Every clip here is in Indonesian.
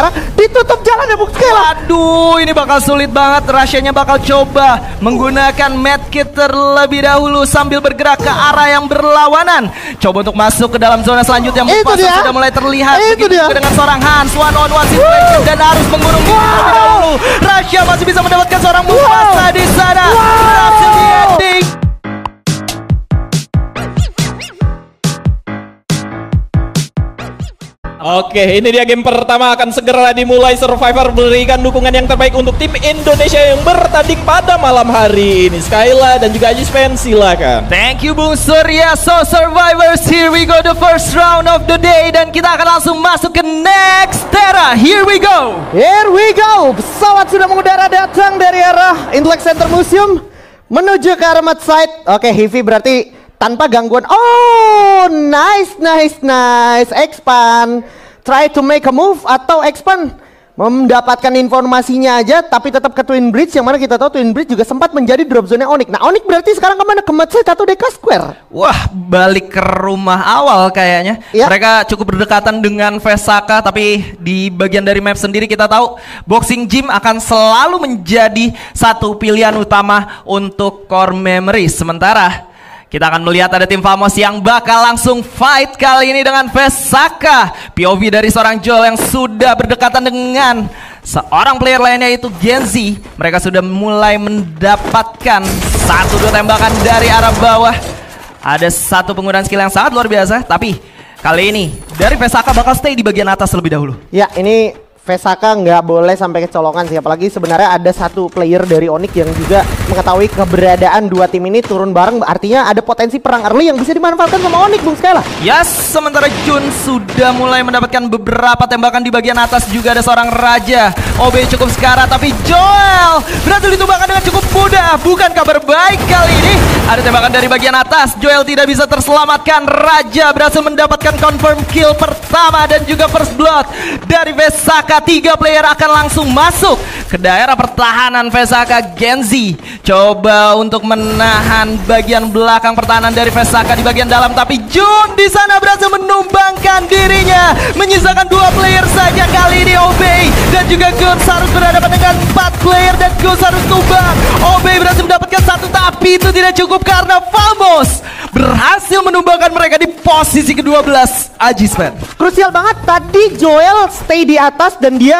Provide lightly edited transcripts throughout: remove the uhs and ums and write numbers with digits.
sementara ditutup jalannya Bung Skela. Aduh, ini bakal sulit banget. Russianya bakal coba menggunakan medkit terlebih dahulu sambil bergerak ke arah yang berlawanan. Coba untuk masuk ke dalam zona selanjutnya. Mufasa sudah mulai terlihat. Begitu juga dengan seorang Hans, one on one situation dan harus mengurung diri terlebih dahulu. Russia masih bisa mendapatkan seorang Mufasa di sana. Berhasil di ending. Oke, ini dia game pertama akan segera dimulai. Survivor berikan dukungan yang terbaik untuk tim Indonesia yang bertanding pada malam hari ini. Skyla dan juga Ajispen, silakan. Thank you Bung Surya. So Survivors, here we go the first round of the day dan kita akan langsung masuk ke next era. Here we go. Here we go. Pesawat sudah mengudara datang dari arah Intellect Center Museum menuju ke arah Mud Side. Oke, Hivi berarti tanpa gangguan. Oh, nice. Expand. Try to make a move atau Expand mendapatkan informasinya aja, tapi tetap ke Twin Bridge, yang mana kita tahu Twin Bridge juga sempat menjadi drop zone Onyx. Nah, Onyx berarti sekarang kemana? Ke Mud Side atau Deka Square? Wah, balik ke rumah awal kayaknya. Ya. Mereka cukup berdekatan dengan Vesaka, tapi di bagian dari map sendiri kita tahu Boxing Gym akan selalu menjadi satu pilihan utama untuk core memory. Sementara kita akan melihat ada tim Famos yang bakal langsung fight kali ini dengan Vesaka. POV dari seorang Joel yang sudah berdekatan dengan seorang player lainnya yaitu Genzi. Mereka sudah mulai mendapatkan 1-2 tembakan dari arah bawah. Ada satu penggunaan skill yang sangat luar biasa, tapi kali ini dari Vesaka bakal stay di bagian atas terlebih dahulu. Ya, ini Vesaka nggak boleh sampai kecolongan sih, apalagi sebenarnya ada satu player dari Onyx yang juga mengetahui keberadaan dua tim ini turun bareng, artinya ada potensi perang early yang bisa dimanfaatkan sama Onyx, Bung Skela. Yes, sementara Jun sudah mulai mendapatkan beberapa tembakan di bagian atas, juga ada seorang Raja. OB cukup sekarat, tapi Joel berhasil ditumbangkan dengan cukup mudah. Bukan kabar baik kali ini. Ada tembakan dari bagian atas, Joel tidak bisa terselamatkan. Raja berhasil mendapatkan confirm kill pertama dan juga first blood dari Vesaka. 3 player akan langsung masuk ke daerah pertahanan Vesaka. Genzi coba untuk menahan bagian belakang pertahanan dari Vesaka di bagian dalam, tapi Jun di sana berhasil menumbangkan dirinya, menyisakan 2 player saja kali ini. Obey dan juga Guns harus berhadapan dengan 4 player dan Guns harus tumbang. Obey berhasil mendapatkan 1, tapi itu tidak cukup karena Famos berhasil menumbangkan mereka di posisi ke-12. Ajispen, krusial banget tadi Joel stay di atas dan dia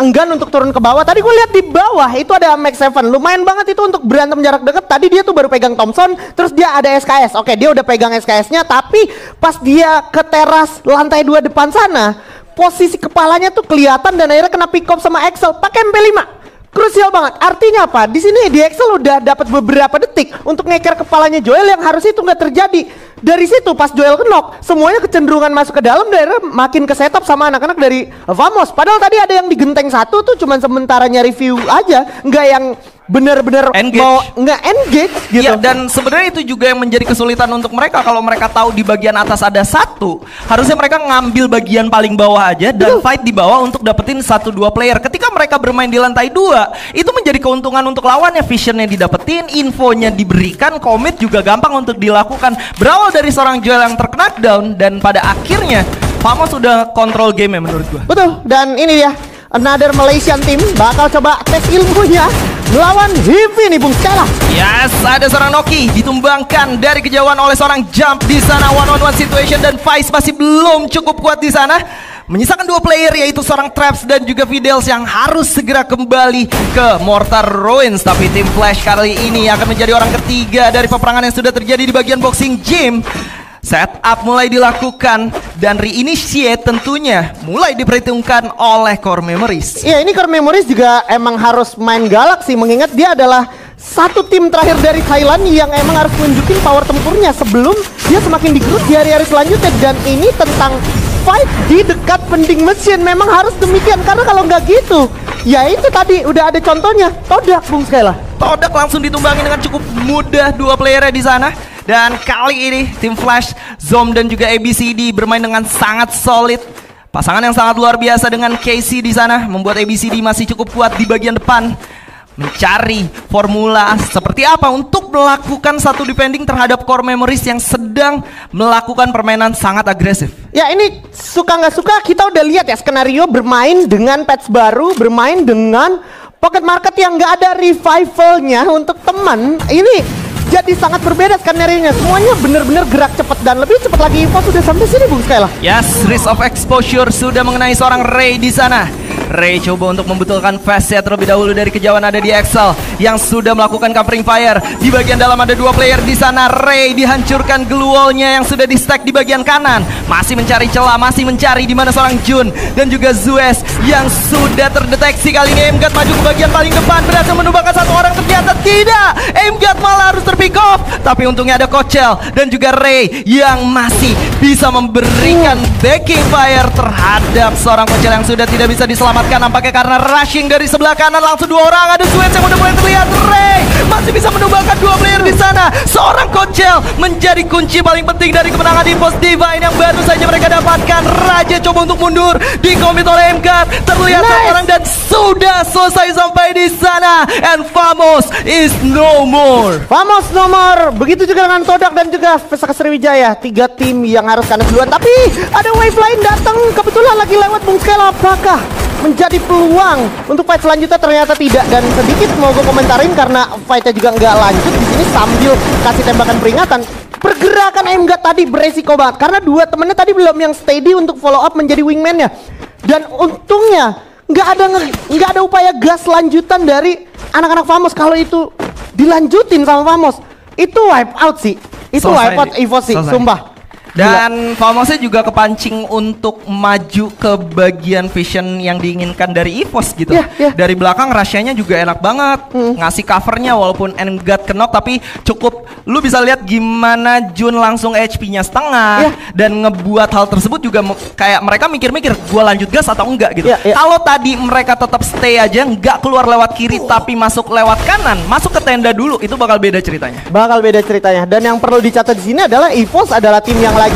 enggan untuk turun ke bawah. Tadi gue lihat di bawah itu ada Max 7, lumayan banget itu untuk berantem jarak dekat. Tadi dia tuh baru pegang Thompson, terus dia ada SKS. Oke, dia udah pegang SKS-nya, tapi pas dia ke teras lantai 2 depan sana, posisi kepalanya tuh kelihatan dan akhirnya kena pick up sama Excel pakai MP5. Krusial banget. Artinya apa? Di sini di Excel udah dapat beberapa detik untuk ngeker kepalanya Joel yang harus itu nggak terjadi. Dari situ pas Joel kenok, semuanya kecenderungan masuk ke dalam, daerah makin ke setup sama anak-anak dari Famos. Padahal tadi ada yang digenteng 1 tuh cuman sementara nyari view aja, nggak yang bener-bener mau nggak engage gitu. Ya, dan sebenarnya itu juga yang menjadi kesulitan untuk mereka. Kalau mereka tahu di bagian atas ada 1, harusnya mereka ngambil bagian paling bawah aja dan fight di bawah untuk dapetin 1-2 player. Ketika mereka bermain di lantai 2, itu menjadi keuntungan untuk lawannya. Visionnya didapetin, infonya diberikan, commit juga gampang untuk dilakukan. Berawal dari seorang Joel yang terknockdown dan pada akhirnya Famos sudah kontrol game ya menurut gua. Betul, dan ini ya another Malaysian team bakal coba tes ilmunya melawan Hivi nih Bung Skela. Yes, ada seorang Noki ditumbangkan dari kejauhan oleh seorang Jump di sana, one on one situation, dan Vice masih belum cukup kuat di sana. Menyisakan 2 player yaitu seorang Traps dan juga Fidels yang harus segera kembali ke Mortar Ruins. Tapi tim Flash kali ini akan menjadi orang ketiga dari peperangan yang sudah terjadi di bagian Boxing Gym. Setup mulai dilakukan dan reinitiate tentunya mulai diperhitungkan oleh Core Memories. Iya, ini Core Memories juga emang harus main galak sih, mengingat dia adalah satu tim terakhir dari Thailand yang emang harus tunjukin power tempurnya sebelum dia semakin digerus di hari-hari selanjutnya. Dan ini tentang fight di dekat vending machine, memang harus demikian, karena kalau nggak gitu ya itu tadi udah ada contohnya, Todak Bung Skela. Todak langsung ditumbangin dengan cukup mudah 2 playernya di sana. Dan kali ini tim Flash, Zom dan juga ABCD bermain dengan sangat solid. Pasangan yang sangat luar biasa dengan Casey di sana membuat ABCD masih cukup kuat di bagian depan. mencari formula seperti apa untuk melakukan satu defending terhadap core memories yang sedang melakukan permainan sangat agresif. Ya ini suka nggak suka kita udah lihat ya skenario bermain dengan patch baru, bermain dengan pocket market yang nggak ada revivalnya untuk teman. Ini jadi sangat berbeda skenario-nya. Semuanya bener-bener gerak cepat dan lebih cepat lagi. Info sudah sampai sini Bung Skyla. Yes, risk of exposure sudah mengenai seorang Ray di sana. Ray coba untuk membetulkan fast set terlebih dahulu dari kejauhan ada di Excel yang sudah melakukan covering fire. Di bagian dalam ada dua player di sana. Ray dihancurkan glue wall-nya yang sudah di stack di bagian kanan. Masih mencari celah, masih mencari di mana seorang Jun dan juga Zues yang sudah terdeteksi. Kali ini Emgat maju ke bagian paling depan, berhasil menumbangkan satu orang, ternyata tidak. Emgat malah harus terpick off. Tapi untungnya ada Kochel dan juga Ray yang masih bisa memberikan backing fire terhadap seorang Kochel yang sudah tidak bisa diselamatkan. Nampaknya karena rushing dari sebelah kanan langsung dua orang. Ada Zues yang udah mulai terlihat. Ray masih bisa menumbangkan dua player di sana. Seorang Kochel menjadi kunci paling penting dari kemenangan EVOS Divine yang baru saja mereka dapatkan. Raja coba untuk mundur, dikomit oleh Emgat. Terlihat orang dan sudah selesai sampai di sana. And Famos is no more. Famos nomor. Begitu juga dengan Todak dan juga Vesaka Sriwijaya. 3 tim yang harus kanan duluan. Tapi ada wave lain datang. Kebetulan lagi lewat Bung Skyla. Apakah menjadi peluang untuk fight selanjutnya? Ternyata tidak. Dan sedikit mau gue komentarin karena fightnya juga nggak lanjut di sini sambil kasih tembakan peringatan. Pergerakan Emgat tadi beresiko banget karena dua temennya tadi belum yang steady untuk follow up menjadi wingman-nya. Dan untungnya nggak ada upaya gas lanjutan dari anak-anak Famos. Kalau itu dilanjutin sama Famos, itu wipe out sih. Itu wipe out EVOS sih, sumpah. Dan Famosnya juga kepancing untuk maju ke bagian vision yang diinginkan dari EVOS gitu. Dari belakang Rasyanya juga enak banget ngasih covernya walaupun Emgat kenok, tapi cukup lu bisa lihat gimana Jun langsung HP-nya setengah dan ngebuat hal tersebut juga kayak mereka mikir-mikir gua lanjut gas atau enggak gitu. Kalau tadi mereka tetap stay aja, nggak keluar lewat kiri tapi masuk lewat kanan, masuk ke tenda dulu, itu bakal beda ceritanya. Dan yang perlu dicatat di sini adalah EVOS adalah tim yang lagi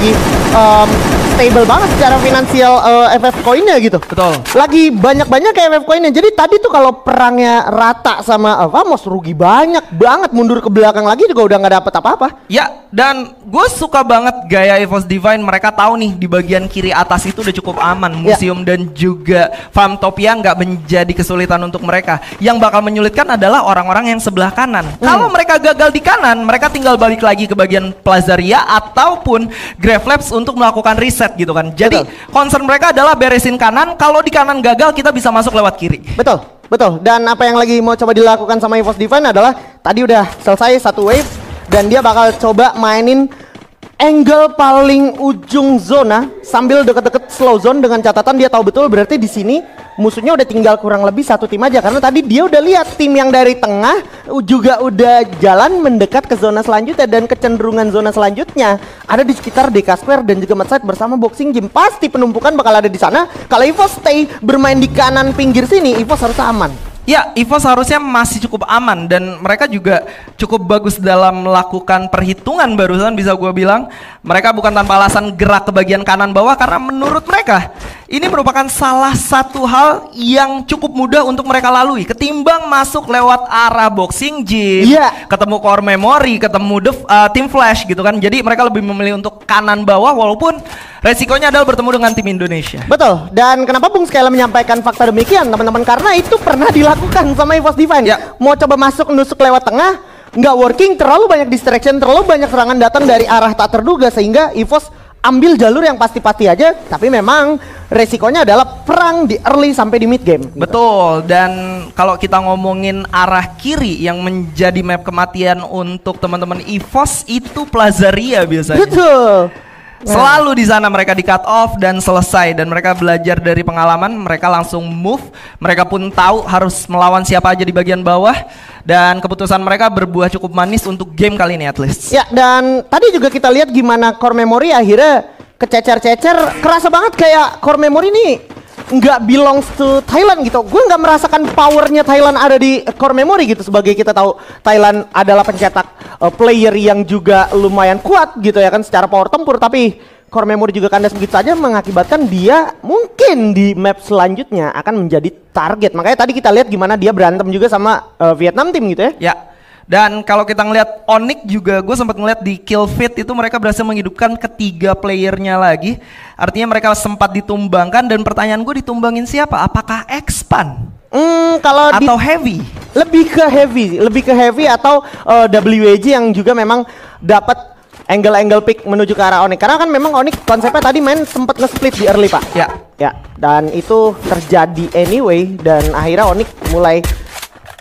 stable banget secara finansial FF coinnya gitu. Betul. Lagi banyak-banyak kayak FF coinnya. Jadi tadi tuh kalau perangnya rata sama Famos rugi banyak banget, mundur ke belakang lagi juga udah nggak dapet apa-apa. Ya, dan gue suka banget gaya EVOS Divine. Mereka tahu nih di bagian kiri atas itu udah cukup aman. Museum dan juga Farmtopia nggak menjadi kesulitan untuk mereka. Yang bakal menyulitkan adalah orang-orang yang sebelah kanan. Kalau mereka gagal di kanan, mereka tinggal balik lagi ke bagian Plazaria ataupun Gravelabs untuk melakukan reset gitu kan. Jadi concern mereka adalah beresin kanan. Kalau di kanan gagal, kita bisa masuk lewat kiri. Betul. Dan apa yang lagi mau coba dilakukan sama EVOS Divine adalah tadi udah selesai satu wave dan dia bakal coba mainin angle paling ujung zona sambil deket-deket slow zone dengan catatan dia tahu betul berarti di sini musuhnya udah tinggal kurang lebih satu tim aja karena tadi dia udah lihat tim yang dari tengah juga udah jalan mendekat ke zona selanjutnya dan kecenderungan zona selanjutnya ada di sekitar DK Square dan juga Madside bersama Boxing Gym. Pasti penumpukan bakal ada di sana. Kalau EVOS stay bermain di kanan pinggir sini, EVOS harus aman. Ya, EVOS harusnya masih cukup aman dan mereka juga cukup bagus dalam melakukan perhitungan barusan bisa gue bilang. Mereka bukan tanpa alasan gerak ke bagian kanan bawah karena menurut mereka ini merupakan salah satu hal yang cukup mudah untuk mereka lalui ketimbang masuk lewat arah Boxing Gym, ketemu core memory, ketemu tim flash gitu kan. Jadi mereka lebih memilih untuk kanan bawah walaupun resikonya adalah bertemu dengan tim Indonesia. Betul. Dan kenapa Bung Skyla menyampaikan fakta demikian teman-teman? Karena itu pernah dilakukan sama EVOS Divine. Mau coba masuk nusuk lewat tengah, nggak working, terlalu banyak distraction, terlalu banyak serangan datang dari arah tak terduga sehingga EVOS ambil jalur yang pasti-pasti aja. Tapi memang resikonya adalah perang di early sampai di mid game. Betul. Dan kalau kita ngomongin arah kiri yang menjadi map kematian untuk teman-teman EVOS itu Plazaria biasanya. Betul. Selalu di sana mereka di cut off dan selesai dan mereka belajar dari pengalaman, mereka langsung move. Mereka pun tahu harus melawan siapa aja di bagian bawah dan keputusan mereka berbuah cukup manis untuk game kali ini at least. Ya, dan tadi juga kita lihat gimana core memory akhirnya kececer-cecer, kerasa banget kayak core memory ini nggak belongs to Thailand gitu. Gue nggak merasakan powernya Thailand ada di core memory gitu. Sebagai kita tahu Thailand adalah pencetak player yang juga lumayan kuat gitu ya kan secara power tempur. Tapi core memory juga kandas begitu saja mengakibatkan dia mungkin di map selanjutnya akan menjadi target. Makanya tadi kita lihat gimana dia berantem juga sama Vietnam Team gitu ya. Ya. Dan kalau kita ngelihat Onyx juga, gue sempat ngeliat di kill feed itu mereka berhasil menghidupkan ketiga playernya lagi. Artinya mereka sempat ditumbangkan dan pertanyaan gue, ditumbangin siapa? Apakah Expand? Kalau atau Heavy? Lebih ke heavy atau WAG yang juga memang dapat angle pick menuju ke arah Onyx. Karena kan memang Onyx konsepnya tadi main sempat nge-split di early, Pak. Ya. Dan itu terjadi anyway dan akhirnya Onyx mulai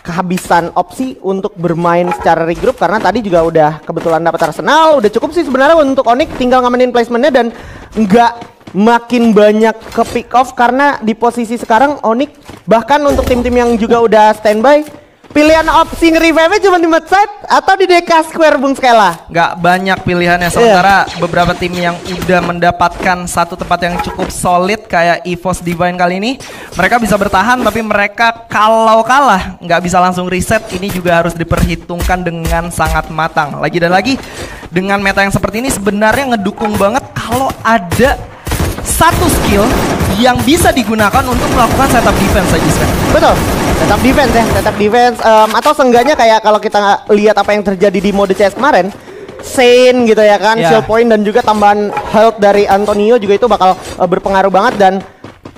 kehabisan opsi untuk bermain secara regroup karena tadi juga udah kebetulan dapat Arsenal. Udah cukup sih sebenarnya untuk Onyx, tinggal ngamenin placementnya dan nggak makin banyak ke pick off karena di posisi sekarang Onyx bahkan untuk tim-tim yang juga udah standby, pilihan opsi nge-revive cuma di mid side atau di DK Square, Bung Skela. Nggak banyak pilihannya, sementara beberapa tim yang udah mendapatkan satu tempat yang cukup solid kayak EVOS Divine kali ini, mereka bisa bertahan tapi mereka kalau kalah nggak bisa langsung reset. Ini juga harus diperhitungkan dengan sangat matang. Lagi dan lagi dengan meta yang seperti ini sebenarnya ngedukung banget kalau ada satu skill yang bisa digunakan untuk melakukan setup defense aja Sven. Betul, setup defense atau seenggaknya kayak kalau kita lihat apa yang terjadi di mode CS kemarin, Saint gitu ya kan, shield point dan juga tambahan health dari Antonio juga itu bakal berpengaruh banget. Dan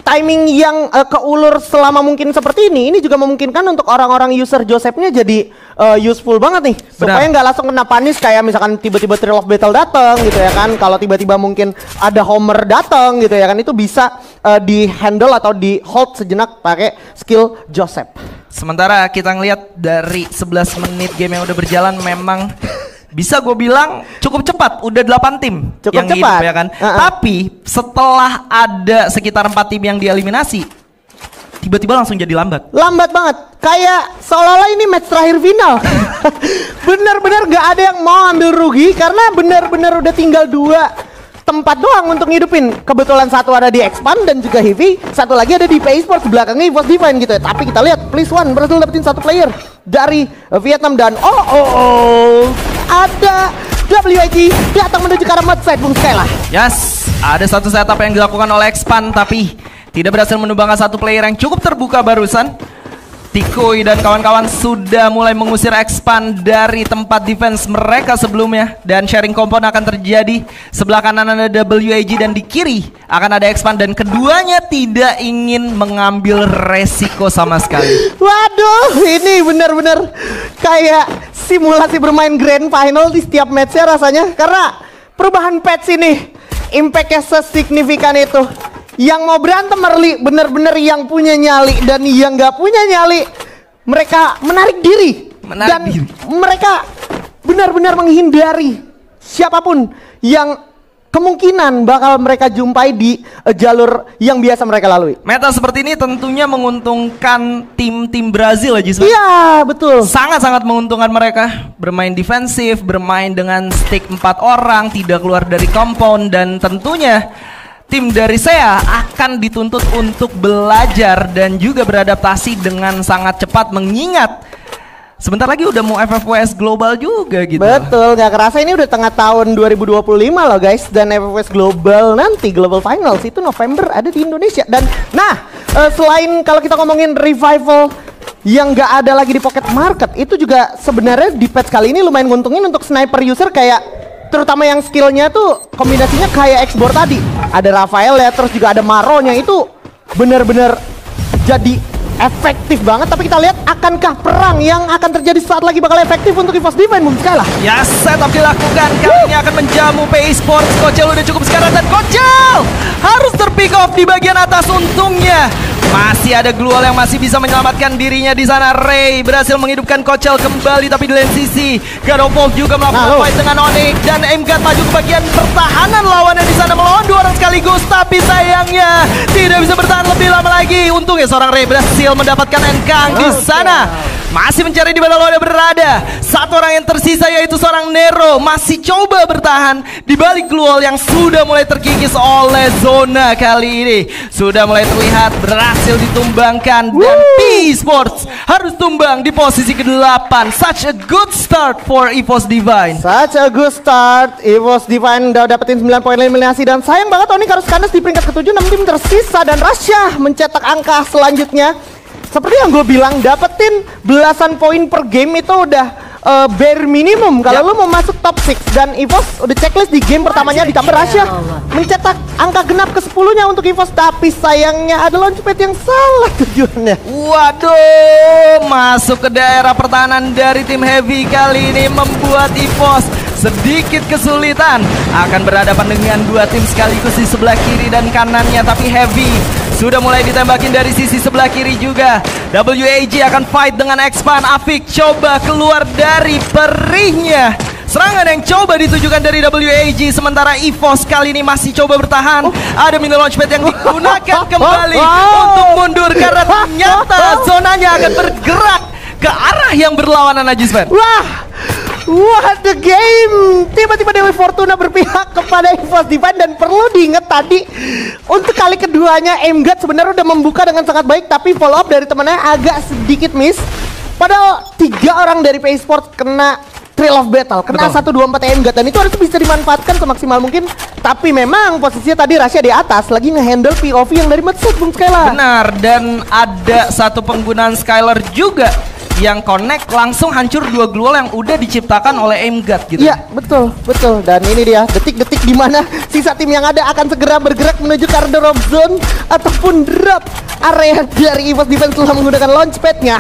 timing yang keulur selama mungkin seperti ini juga memungkinkan untuk orang-orang user Josephnya jadi useful banget nih. Supaya nggak langsung kena panis kayak misalkan tiba-tiba Thrill of Battle datang gitu ya kan. Kalau tiba-tiba mungkin ada Homer datang gitu ya kan, itu bisa di handle atau di hold sejenak pakai skill Joseph. Sementara kita ngelihat dari 11 menit game yang udah berjalan memang bisa gue bilang cukup cepat, udah 8 tim cukup yang cepat hidup ya kan. Tapi setelah ada sekitar 4 tim yang dieliminasi, tiba-tiba langsung jadi lambat. Lambat banget, kayak seolah-olah ini match terakhir final. Bener-bener gak ada yang mau ambil rugi karena bener-bener udah tinggal 2 tempat doang untuk ngidupin. Kebetulan satu ada di Expand dan juga Heavy, satu lagi ada di PA Sports, belakangnya EVOS Divine gitu ya. Tapi kita lihat Please One berhasil dapetin satu player dari Vietnam dan ada WAG datang menuju ke arah mid side, Bung Skela. Yes, ada satu setup yang dilakukan oleh Expand tapi tidak berhasil menumbangkan satu player yang cukup terbuka barusan. Tikoy dan kawan-kawan sudah mulai mengusir Expand dari tempat defense mereka sebelumnya. Dan sharing kompon akan terjadi. Sebelah kanan ada WAG dan di kiri akan ada Expand. Dan keduanya tidak ingin mengambil resiko sama sekali. Waduh, ini benar-benar kayak simulasi bermain Grand Final di setiap matchnya rasanya. Karena perubahan patch ini impact-nya sesignifikan itu. Yang mau berantem early bener-bener yang punya nyali dan yang nggak punya nyali mereka menarik diri. Mereka benar-benar menghindari siapapun yang kemungkinan bakal mereka jumpai di jalur yang biasa mereka lalui. Meta seperti ini tentunya menguntungkan tim-tim Brazil aja. Iya betul. Sangat-sangat menguntungkan mereka bermain defensif, bermain dengan stick 4 orang, tidak keluar dari compound, dan tentunya tim dari SEA akan dituntut untuk belajar dan juga beradaptasi dengan sangat cepat mengingat sebentar lagi udah mau FFWS Global juga gitu. Betul, gak kerasa ini udah tengah tahun 2025 loh guys. Dan FFWS Global nanti, Global Finals itu November ada di Indonesia. Dan selain kalau kita ngomongin revival yang gak ada lagi di Pocket Market, itu juga sebenarnya di patch kali ini lumayan nguntungin untuk sniper user kayak terutama yang skillnya tuh kombinasinya kayak X-Bor tadi. Ada Rafael ya, terus juga ada Maronya, itu bener-bener jadi efektif banget. Tapi kita lihat akankah perang yang akan terjadi saat lagi bakal efektif untuk EVOS Divine, Bung Skela? Ya, setup dilakukan. Kali ini akan menjamu PA Sports. Kocel udah cukup sekarang dan Kocel harus terpick off di bagian atas. Untungnya masih ada Gluol yang masih bisa menyelamatkan dirinya di sana. Ray berhasil menghidupkan Kocel kembali, tapi di lain sisi God of Wolf juga melakukan fight dengan Onyx dan MGAT maju ke bagian pertahanan lawannya di sana melawan 2 orang sekaligus, tapi sayangnya tidak bisa bertahan lebih lama lagi. Untungnya seorang Ray berhasil mendapatkan Enkang di sana. masih mencari di mana Loda berada. Satu orang yang tersisa yaitu seorang Nero masih coba bertahan di balik glue wall yang sudah mulai terkikis oleh zona kali ini. Sudah mulai terlihat berhasil ditumbangkan dan P-Sports harus tumbang di posisi ke-8. Such a good start for EVOS Divine. Such a good start. EVOS Divine udah dapetin 9 poin eliminasi dan sayang banget Oni Karuskanus di peringkat ke-7, 6 tim tersisa dan Rasya mencetak angka selanjutnya. Seperti yang gue bilang, dapetin belasan poin per game itu udah bare minimum kalau lu mau masuk top 6. Dan EVOS udah checklist di game pertamanya, ditambah Rasya mencetak angka genap ke-10-nya untuk EVOS. Tapi sayangnya ada launchpad yang salah tujuannya. Waduh, masuk ke daerah pertahanan dari tim Heavy kali ini membuat EVOS sedikit kesulitan. Akan berhadapan dengan dua tim sekaligus di sebelah kiri dan kanannya. Tapi Heavy sudah mulai ditembakin dari sisi sebelah kiri juga. WAG akan fight dengan Expand. Afik coba keluar dari perihnya. Serangan yang coba ditujukan dari WAG, sementara EVOS kali ini masih coba bertahan. Ada mini launchpad yang digunakan kembali untuk mundur karena ternyata zonanya akan bergerak ke arah yang berlawanan Ajisman. Wah, what the game. Tiba-tiba Dewi Fortuna berpihak kepada EVOS Divine. Dan perlu diingat tadi, untuk kali keduanya Aimgad sebenarnya udah membuka dengan sangat baik, tapi follow up dari temannya agak sedikit miss. Padahal 3 orang dari P-Sports kena Trail of Battle, kena 1, 2, 4 Aimgad, dan itu harus bisa dimanfaatkan semaksimal mungkin. Tapi memang posisinya tadi Rasya di atas lagi ngehandle POV yang dari Medset, Bung Skylar. Benar, dan ada satu penggunaan Skylar juga yang connect langsung hancur 2 glue wall yang udah diciptakan oleh Aimgad gitu. Iya, betul, betul. Dan ini dia detik-detik di mana sisa tim yang ada akan segera bergerak menuju ke arah drop zone ataupun drop area dari EVOS Defense setelah menggunakan launchpadnya.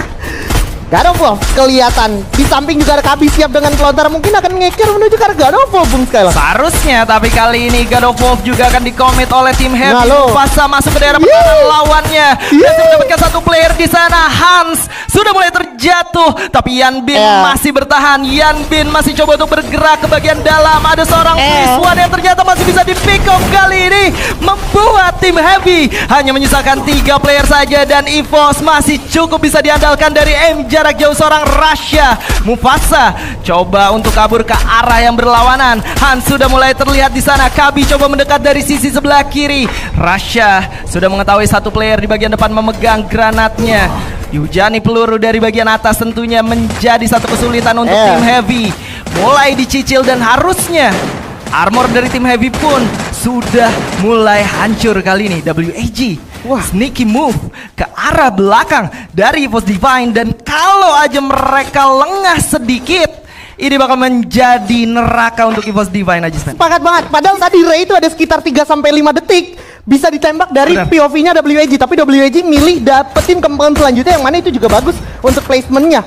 God of War kelihatan di samping juga ada Kabi siap dengan pelontar, mungkin akan ngekir menuju ke arah God of War, Bung Skylar. Seharusnya, tapi kali ini God of War juga akan dikomit oleh tim Heavy. Mufasa masuk ke daerah pertahanan lawannya. Berhasil mendapatkan 1 player di sana. Hans sudah mulai terjatuh, tapi Yan Bin masih bertahan. Yan Bin masih coba untuk bergerak ke bagian dalam. Ada seorang One yang ternyata masih bisa di pick off kali ini, membuat tim Heavy hanya menyisakan 3 player saja dan EVOS masih cukup bisa diandalkan dari jarak jauh seorang Rasya. Mufasa coba untuk kabur ke arah yang berlawanan. Hans sudah mulai terlihat di sana. Kabi coba mendekat dari sisi sebelah kiri. Rasya sudah mengetahui 1 player di bagian depan memegang granatnya. Dihujani peluru dari bagian atas tentunya menjadi satu kesulitan untuk tim Heavy. Mulai dicicil dan harusnya armor dari tim Heavy pun sudah mulai hancur kali ini. WAG sneaky move ke arah belakang dari EVOS Divine, dan kalau aja mereka lengah sedikit, ini bakal menjadi neraka untuk EVOS Divine aja. Sepakat banget. Padahal tadi Ray itu ada sekitar 3-5 detik bisa ditembak dari POV-nya WAG, tapi WAG milih dapetin kemampuan selanjutnya yang mana itu juga bagus untuk placementnya.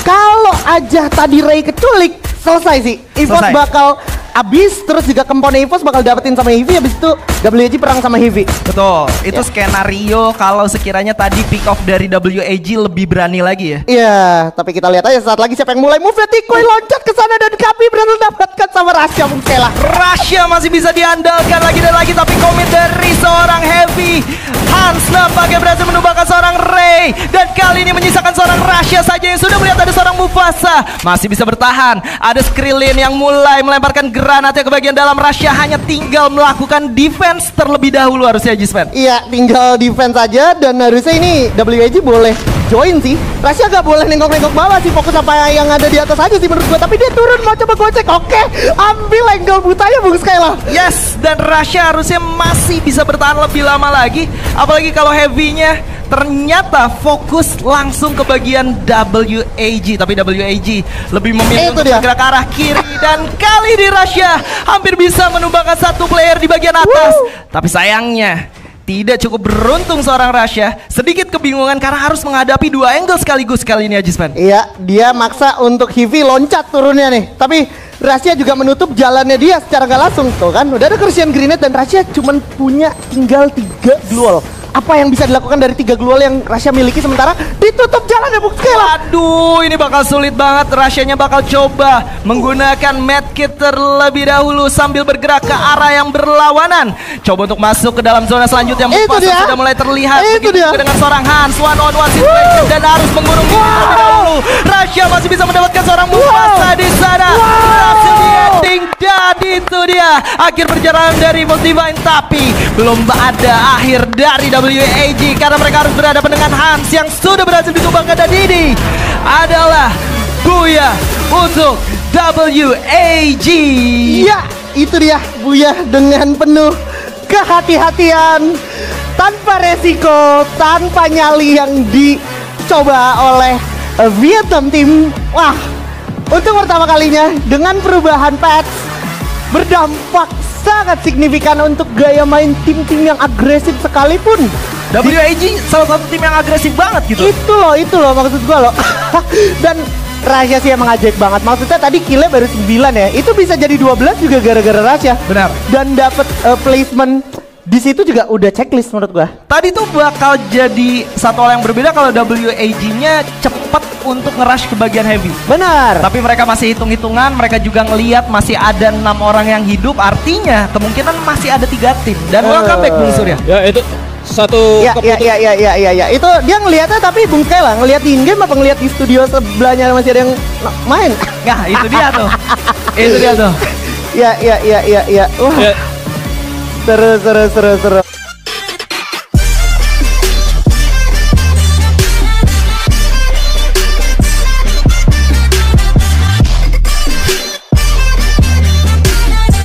Kalau aja tadi Ray keculik, selesai sih. EVOS bakal abis, terus juga komponen EVOS bakal dapetin sama Heavy, habis itu WAG perang sama Heavy. Betul, itu skenario kalau sekiranya tadi pick off dari WAG lebih berani lagi ya. Iya, tapi kita lihat aja saat lagi siapa yang mulai move. Tikoy loncat ke sana dan Kapi berhasil dapatkan sama Rasya, Bung Sela. Rasya masih bisa diandalkan lagi dan lagi, tapi komit dari seorang Heavy. Hans nampaknya berhasil menumbangkan seorang Ray, dan kali ini menyisakan seorang Rasya saja yang sudah melihat ada seorang Mufasa masih bisa bertahan. Ada Skrillin yang mulai melemparkan granatnya ke bagian dalam. Rasya hanya tinggal melakukan defense terlebih dahulu harusnya, Jispen. Iya, tinggal defense aja, dan harusnya ini WAG boleh join sih. Rasya gak boleh nengok-nengok bawah sih, fokus apa yang ada di atas aja sih menurut gua. Tapi dia turun mau coba gocek. Oke, ambil angle butanya, Bung Skylar. Yes, dan Rasya harusnya masih bisa bertahan lebih lama lagi, apalagi kalau Heavy-nya ternyata fokus langsung ke bagian WAG. Tapi WAG lebih memilih untuk bergerak ke arah kiri, dan kali ini Rasya hampir bisa menumbangkan 1 player di bagian atas. Tapi sayangnya tidak cukup beruntung seorang Rasya. Sedikit kebingungan karena harus menghadapi 2 angle sekaligus kali ini, Ajisman. Iya, dia maksa untuk Heavy loncat turunnya nih. Tapi Rasya juga menutup jalannya dia secara gak langsung. Tuh kan, udah ada Christian Grenade dan Rasya cuman punya tinggal 3 glue wall. Apa yang bisa dilakukan dari 3 glue wall yang Rasya miliki, sementara di ditutup jalannya Bung Skela. Waduh, ini bakal sulit banget. Rasyanya bakal coba menggunakan medkit terlebih dahulu sambil bergerak ke arah yang berlawanan. Coba untuk masuk ke dalam zona selanjutnya. Mufasa sudah mulai terlihat. Begitu juga dengan seorang Hans, one on one situation dan harus mengurung diri terlebih dahulu. Rasya masih bisa mendapatkan seorang Mufasa di sana. Berhasil di ending dan itu dia akhir perjalanan dari Evil Divine, tapi belum ada akhir dari WAG karena mereka harus berhadapan dengan Hans yang sudah berhasil ditumbangkan, dan ini adalah Buya untuk WAG. Ya, itu dia Buya dengan penuh kehati-hatian, tanpa resiko, tanpa nyali yang dicoba oleh Vietnam Team. Wah, untuk pertama kalinya dengan perubahan patch berdampak sangat signifikan untuk gaya main tim-tim yang agresif sekalipun. WAG salah satu tim yang agresif banget gitu. Itu loh maksud gua loh. Dan Rasya sih emang ajaib banget. Maksudnya tadi killnya baru 9 ya. Itu bisa jadi 12 juga gara-gara Rasya. Benar. Dan dapat placement di situ juga udah checklist menurut gua. Tadi tuh bakal jadi satu hal yang berbeda kalau WAG-nya cepat untuk nge-rush ke bagian heavy. Benar. Tapi mereka masih hitung-hitungan, mereka juga ngelihat masih ada 6 orang yang hidup, artinya kemungkinan masih ada 3 tim. Dan welcome back Bung Surya. Ya itu satu Ya. Itu dia ngelihatnya, tapi Bung Skela ngelihat di in-game apa ngelihat di studio sebelahnya masih ada yang main? Nah, itu dia tuh. Itu dia tuh. Ya. Wah. ya, Seru.